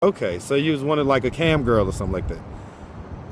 Okay, so you was wanted like a cam girl or something like that.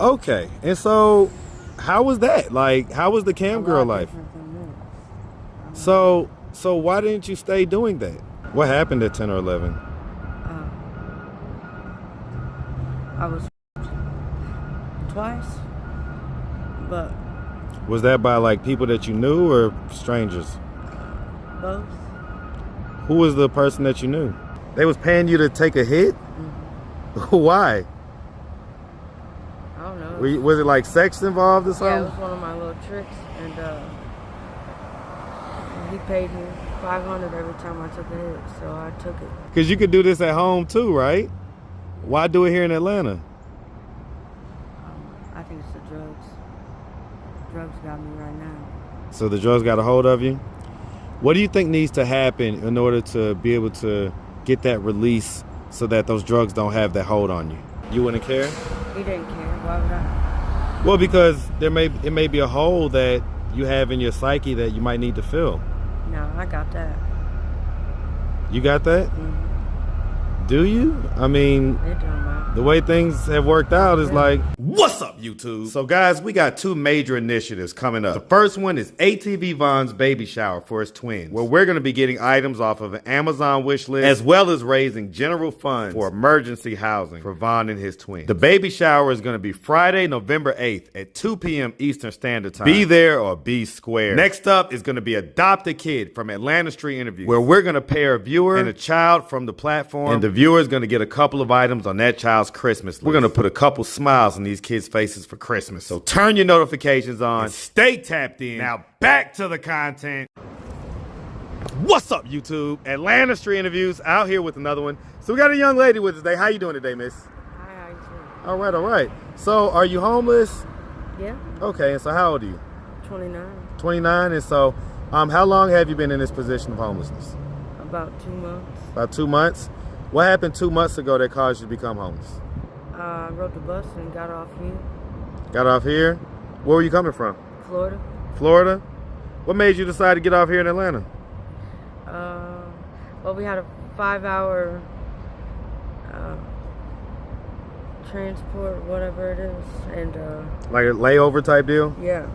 Okay, and so how was that? Like, how was the cam girl life? So why didn't you stay doing that? What happened at 10 or 11? I was twice, but Was that by like people that you knew or strangers? both. Who was the person that you knew? They was paying you to take a hit? Why? I don't know. Was it like sex involved or something? Yeah, it was one of my little tricks, and he paid me $500 every time I took a hit, so I took it. Because you could do this at home too, right? Why do it here in Atlanta? I think it's the drugs. Drugs got me right now. So the drugs got a hold of you? What do you think needs to happen in order to be able to get that release so that those drugs don't have that hold on you? You wouldn't care? He didn't care. Why would I? Well, because it may be a hole that you have in your psyche that you might need to fill. No, I got that. You got that? Do you? I mean, It don't matter. the way things have worked out is like, what's up, YouTube? So guys, we got two major initiatives coming up. The first one is ATV Von's baby shower for his twins, where we're going to be getting items off of an Amazon wish list, as well as raising general funds for emergency housing for Von and his twins. The baby shower is going to be Friday, November 8th at 2 p.m. Eastern Standard Time. Be there or be square. Next up is going to be Adopt a Kid from Atlanta Street Interviews, where we're going to pair a viewer and a child from the platform, and the viewer is going to get a couple of items on that child's Christmas list. We're going to put a couple smiles on these kids' faces for Christmas. So turn your notifications on and stay tapped in. Now back to the content. What's up, YouTube? Atlanta Street Interviews out here with another one. So we got a young lady with us today. How you doing today, miss? Hi, how you doing? All right, all right. So are you homeless? Yeah, Okay, and so how old are you? 29. 29. And so how long have you been in this position of homelessness? About 2 months. About 2 months. What happened 2 months ago that caused you to become homeless? I rode the bus and got off here, Got off here? Where were you coming from? Florida. Florida? What made you decide to get off here in Atlanta? Well, we had a 5-hour transport, whatever it is, and Like a layover type deal? yeah.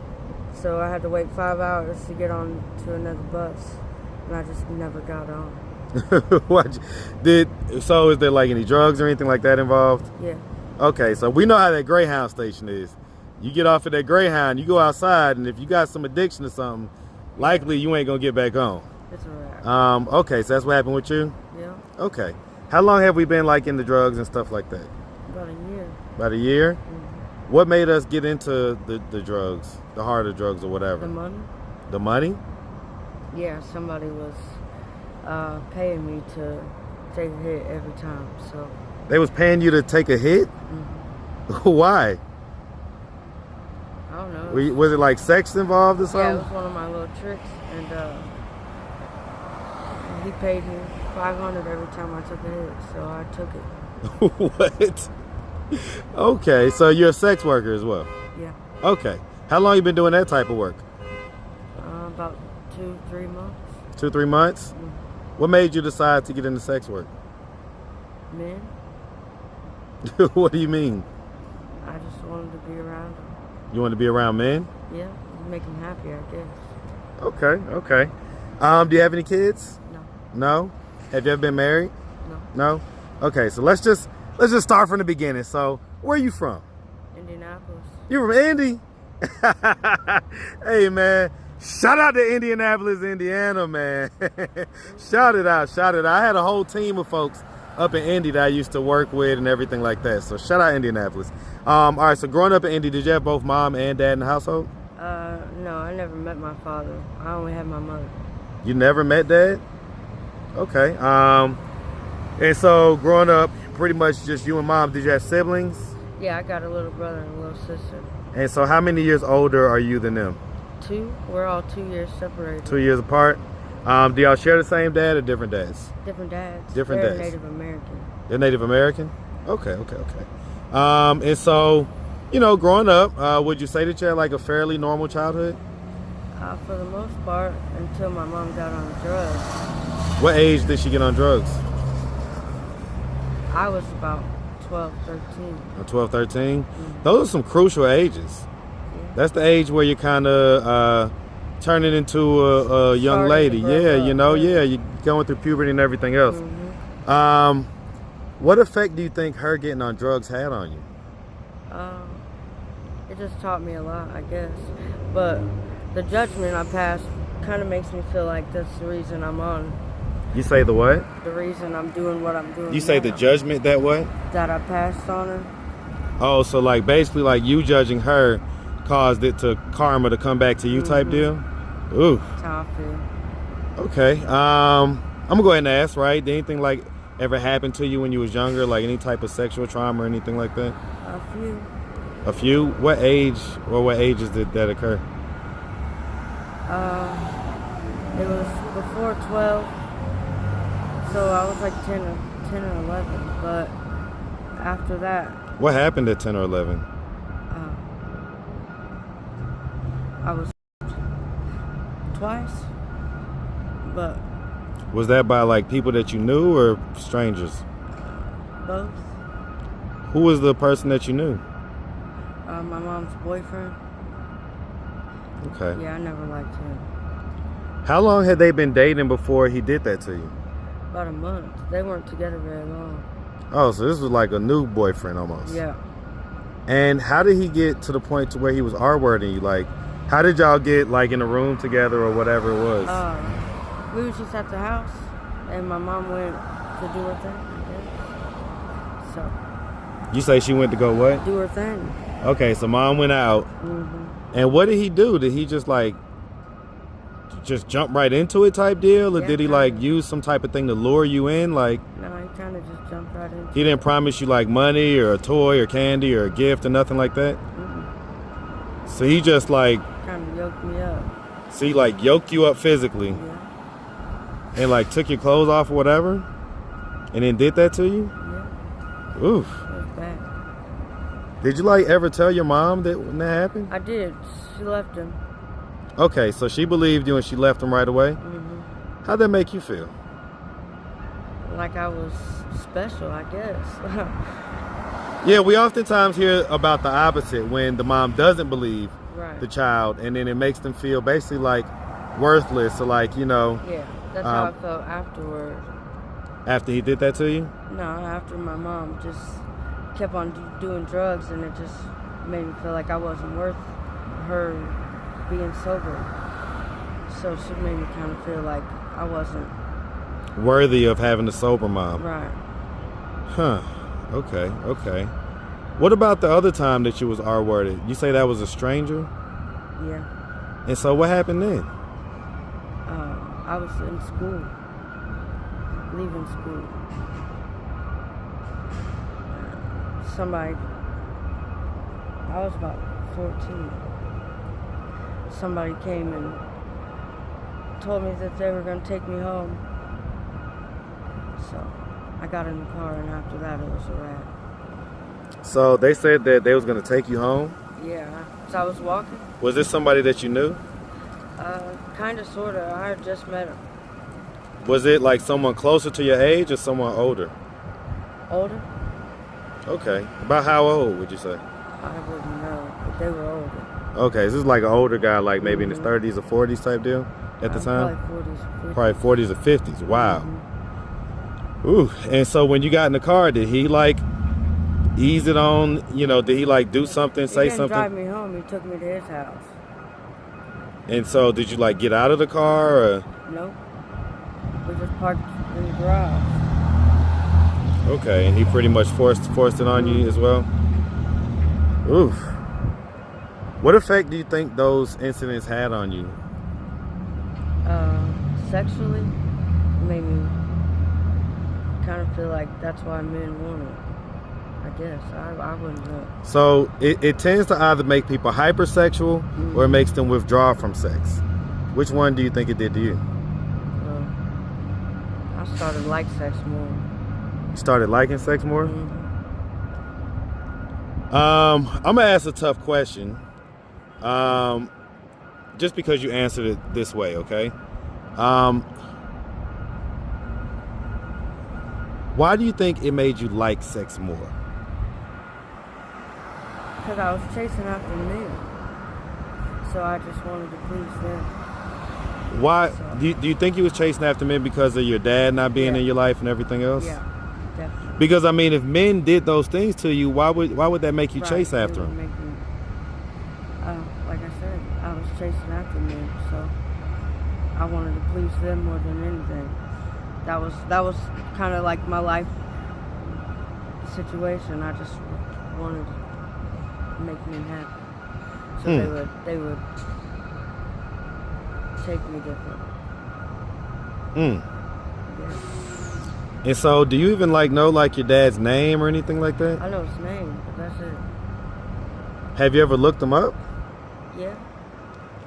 So I had to wait 5 hours to get on to another bus, and I just never got on. What so is there like any drugs or anything like that involved? Yeah. Okay, so we know how that Greyhound station is. You get off at that Greyhound, you go outside, and if you got some addiction or something, likely you ain't gonna get back on. It's alright. Okay, so that's what happened with you? Yeah. Okay. How long have we been like in the drugs and stuff like that? About a year. About a year? What made us get into the drugs, the harder drugs or whatever? The money? The money? Yeah, somebody was paying me to take a hit every time, so. They was paying you to take a hit? Why? I don't know. Was it like sex involved or Yeah, it something? was one of my little tricks, and he paid me $500 every time I took a hit, so I took it. What? Okay, so you're a sex worker as well? Yeah. Okay. How long you been doing that type of work? About 2-3 months. 2-3 months? What made you decide to get into sex work? Men, What do you mean? I just wanted to be around them. You want to be around men? Yeah, make them happy, I guess. Okay, okay. Do you have any kids? No. No? Have you ever been married? No. No? Okay, so let's just start from the beginning. So, where are you from? Indianapolis. You're from Indy? Hey, man. Shout out to Indianapolis, Indiana, man. Shout it out, shout it out. I had a whole team of folks up in Indy that I used to work with and everything like that. So shout out Indianapolis. All right, so growing up in Indy, did you have both mom and dad in the household? No, I never met my father. I only had my mother. You never met dad? Okay. And so growing up, pretty much just you and mom, did you have siblings? Yeah, I got a little brother and a little sister. And so how many years older are you than them? 2. We're all 2 years separated. 2 years apart. Do y'all share the same dad or different dads? Different dads. Different They're dads. Native American. They're Native American? Okay. And so, you know, growing up, would you say that you had like a fairly normal childhood? For the most part, until my mom got on drugs. What age did she get on drugs? I was about 12, 13. 12, 13? Those are some crucial ages. That's the age where you're kind of turning into a young lady. Yeah, you know, you're going through puberty and everything else. What effect do you think her getting on drugs had on you? It just taught me a lot, I guess. But the judgment I passed kind of makes me feel like that's the reason I'm on. You say the what? The reason I'm doing what I'm doing. You say now. the judgment that what? That I passed on her. Oh, so like basically like you judging her caused it to karma to come back to you type deal? Ooh. That's how I feel. Okay. I'm gonna go ahead and ask, right? Did anything like ever happen to you when you was younger? Like any type of sexual trauma or anything like that? A few. A few? What age or what ages did that occur? It was before 12. So I was like 10 or 11. But after that. What happened at 10 or 11? I was twice. But. Was that by like people that you knew or strangers? Both. Who was the person that you knew? My mom's boyfriend. Okay. Yeah, I never liked him. How long had they been dating before he did that to you? About a month. They weren't together very long. Oh, so this was like a new boyfriend almost. Yeah. And how did he get to the point to where he was R-wording you? Like, how did y'all get like in a room together or whatever it was? We was just at the house, and my mom went to do her thing, I guess. So. You say she went to go what? Do her thing. Okay, so mom went out. And what did he do? Did he just like just jump right into it type deal? Or did he like use some type of thing to lure you in? Like, no, he kind of just jumped right into it. He didn't promise you like money or a toy or candy or a gift or nothing like that? So he just like kind of yoked me up. So he like yoked you up physically? Yeah. And like took your clothes off or whatever? And then did that to you? Yeah. Oof. It was bad. Did you like ever tell your mom that when that happened? I did. She left him. Okay, so she believed you and she left him right away? How'd that make you feel? Like I was special, I guess. Yeah, we oftentimes hear about the opposite when the mom doesn't believe the child, and then it makes them feel basically like worthless or like, you know. Yeah, that's how I felt afterward. After he did that to you? No, after my mom just kept on doing drugs, and it just made me feel like I wasn't worth her being sober. So she made me kind of feel like I wasn't worthy of having a sober mom. Right. Huh. Okay. What about the other time that you was R-worded? You say that was a stranger? Yeah. And so what happened then? I was in school. Leaving school. I was about 14. Somebody came and told me that they were going to take me home. So I got in the car, and after that it was a wrap. So they said that they was going to take you home? Yeah, so I was walking. Was this somebody that you knew? Kind of, sort of. I had just met him. Was it like someone closer to your age or someone older? Older? Okay. About how old would you say? I wouldn't know, but they were older. Okay, so this is like an older guy, like maybe in his 30s or 40s type deal at the time? Probably 40s or 50s. Probably 40s or 50s. Wow. Ooh. And so when you got in the car, did he like ease it on, you know, did he like do something, say something? He didn't drive me home, he took me to his house. And so did you like get out of the car or? Nope. We just parked in the garage. Okay, and he pretty much forced it on you as well? Oof. What effect do you think those incidents had on you? Sexually, made me kind of feel like that's why men want it. I guess. I wouldn't know. So it tends to either make people hypersexual or it makes them withdraw from sex. Which one do you think it did to you? I started liking sex more. You started liking sex more? I'm going to ask a tough question. Just because you answered it this way, okay? Why do you think it made you like sex more? Because I was chasing after men. So I just wanted to please them. Why? So, Do you think you was chasing after men because of your dad not being in your life and everything else? Yeah, definitely. Because, I mean, if men did those things to you, why would that make you Right, chase it after would them? make me, like I said, I was chasing after men, so I wanted to please them more than anything. That was kind of like my life situation. I just wanted to make men happy, so they would take me different. Yeah. And so, do you even know your dad's name or anything like that? I know his name, but that's it. Have you ever looked him up? Yeah.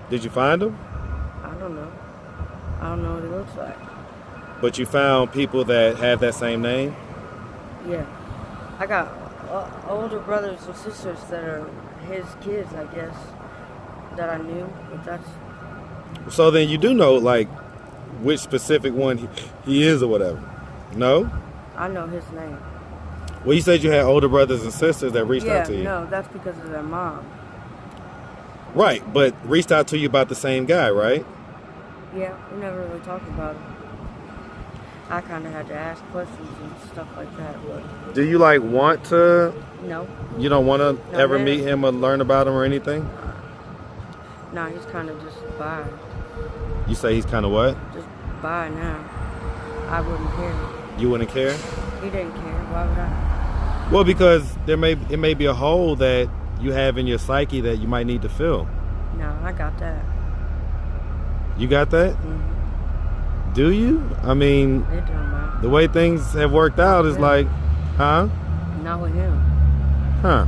Did you find him? I don't know. I don't know what he looks like. But you found people that have that same name? Yeah. I got older brothers and sisters that are his kids, I guess, that I knew, but that's... So then you do know, which specific one he is or whatever? No? I know his name. Well, you said you had older brothers and sisters that reached out to you. Yeah, no, that's because of their mom. Right, but reached out to you about the same guy, right? Yeah, we never really talked about it. I kind of had to ask questions and stuff like that, but... Do you, want to... No. You don't want to ever man. meet him or learn about him or anything? Nah, he's kind of just bi. You say he's kind of what? Just bi now. I wouldn't care. You wouldn't care? He didn't care. Why would I? Well, because it may be a hole that you have in your psyche that you might need to fill. No, I got that. You got that? Mm-hmm. Do you? I mean, It don't matter. the way things have worked out is huh? Not with him. Huh.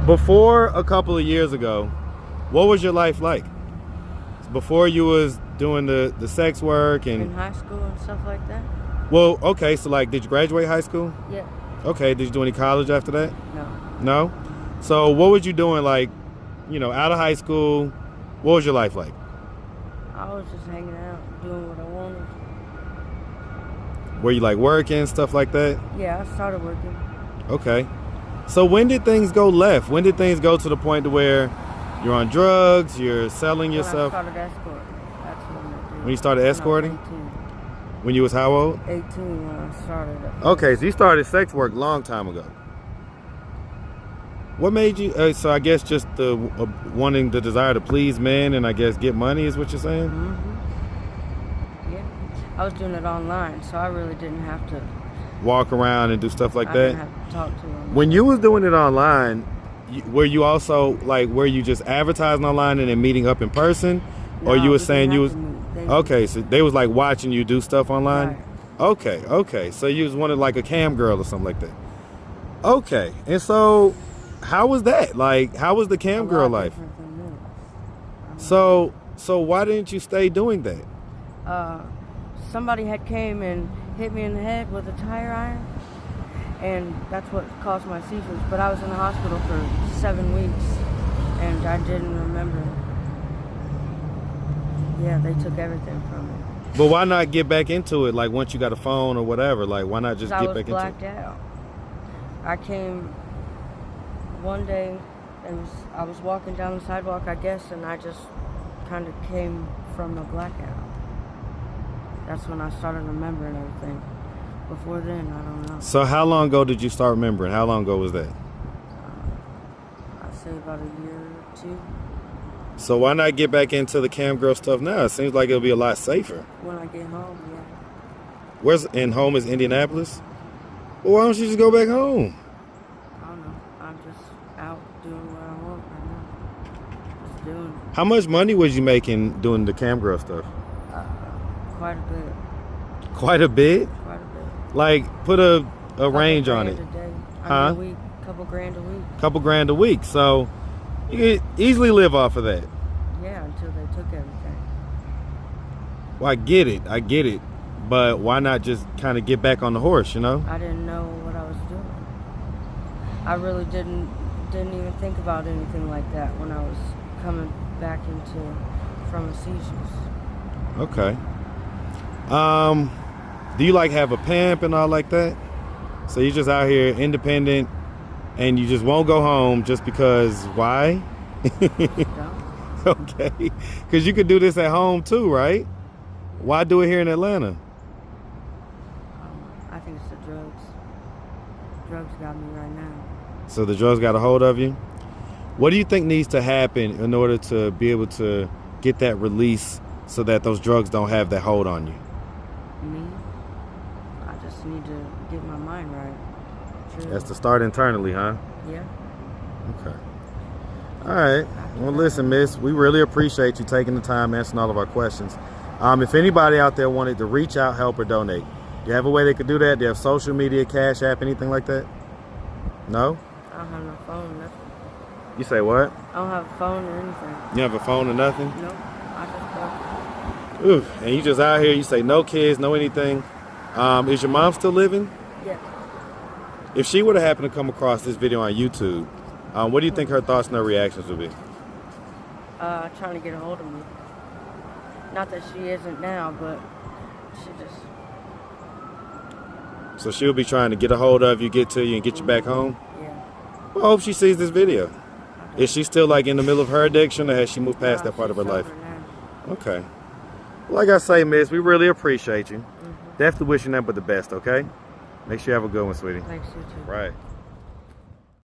Before a couple of years ago, what was your life like? Before you was doing the sex work and... In high school and stuff like that? Well, okay, so did you graduate high school? Yeah. Okay, did you do any college after that? No. No? So what was you doing out of high school? What was your life like? I was just hanging out, doing what I wanted. Were you working, stuff like that? Yeah, I started working. Okay. So when did things go left? When did things go to the point to where you're on drugs, you're selling yourself? When I started escorting. That's when I did. When you started escorting? When I was 18. When you was how old? 18 when I started. Okay, so you started sex work a long time ago. What made you, so I guess just the wanting the desire to please men and I guess get money is what you're saying? Mm-hmm. Yeah. I was doing it online, so I really didn't have to Walk around and do stuff like I that? didn't have to talk to them. When you was doing it online, were you also, were you just advertising online and then meeting up in person? No, Or you we were didn't saying you have was, to meet. They okay, so they was watching you do stuff online? Right. Okay. So you was one of a cam girl or something like that. Okay, and so how was that? How was the cam A girl lot life? different than this. So why didn't you stay doing that? Somebody had came and hit me in the head with a tire iron, and that's what caused my seizures. But I was in the hospital for 7 weeks, and I didn't remember. Yeah, they took everything from me. But why not get back into it? Once you got a phone or whatever, why not just get back into it? I was blacked out. I came one day, I was walking down the sidewalk, I guess, and I just kind of came from a blackout. That's when I started remembering everything. Before then, I don't know. So how long ago did you start remembering? How long ago was that? I'd say about a year or two. So why not get back into the cam girl stuff now? It seems like it'll be a lot safer. When I get home, yeah. Where's in home is Indianapolis? Well, why don't you just go back home? I don't know. I'm just out doing what I want right now. Just doing it. How much money was you making doing the cam girl stuff? Quite a bit. Quite a bit? Quite a bit. Put a range on it. $2,000 a day. Huh? A week. Couple grand a week. Couple grand a week. So you could easily live off of that. Yeah, until they took everything. Well, I get it. But why not just kind of get back on the horse, I didn't know what I was doing. I really didn't even think about anything like that when I was coming back from the seizures. Okay. Do you like have a pimp and all like that? So you're just out here independent and you just won't go home just because why? Okay. Because you could do this at home too, right? Why do it here in Atlanta? I think it's the drugs. Drugs got me right now. So the drugs got a hold of you? What do you think needs to happen in order to be able to get that release so that those drugs don't have that hold on you? Me? I just need to get my mind right. True. That's to start internally, huh? Yeah. Okay. All right. Well, listen, miss, we really appreciate you taking the time answering all of our questions. If anybody out there wanted to reach out, help, or donate, do you have a way they could do that? Do you have social media, Cash App, anything like that? No? I don't have no phone, nothing. You say what? I don't have a phone or anything. You have a phone or nothing? Nope. I just Ooh, and you just out here, you say no kids, no anything. Is your mom still living? Yeah. If she would have happened to come across this video on YouTube, what do you think her thoughts and her reactions would be? Trying to get a hold of me. Not that she isn't now, but she just... So she'll be trying to get a hold of you, get to you, and get you back home? Yeah. Well, I hope she sees this video. Is she still like in the middle of her addiction, or has she moved past that part of her life? Now. Okay. Like I say, miss, we really appreciate you. Definitely wish you nothing but the best, okay? Make sure you have a good one, sweetie. Thanks, you too. Right.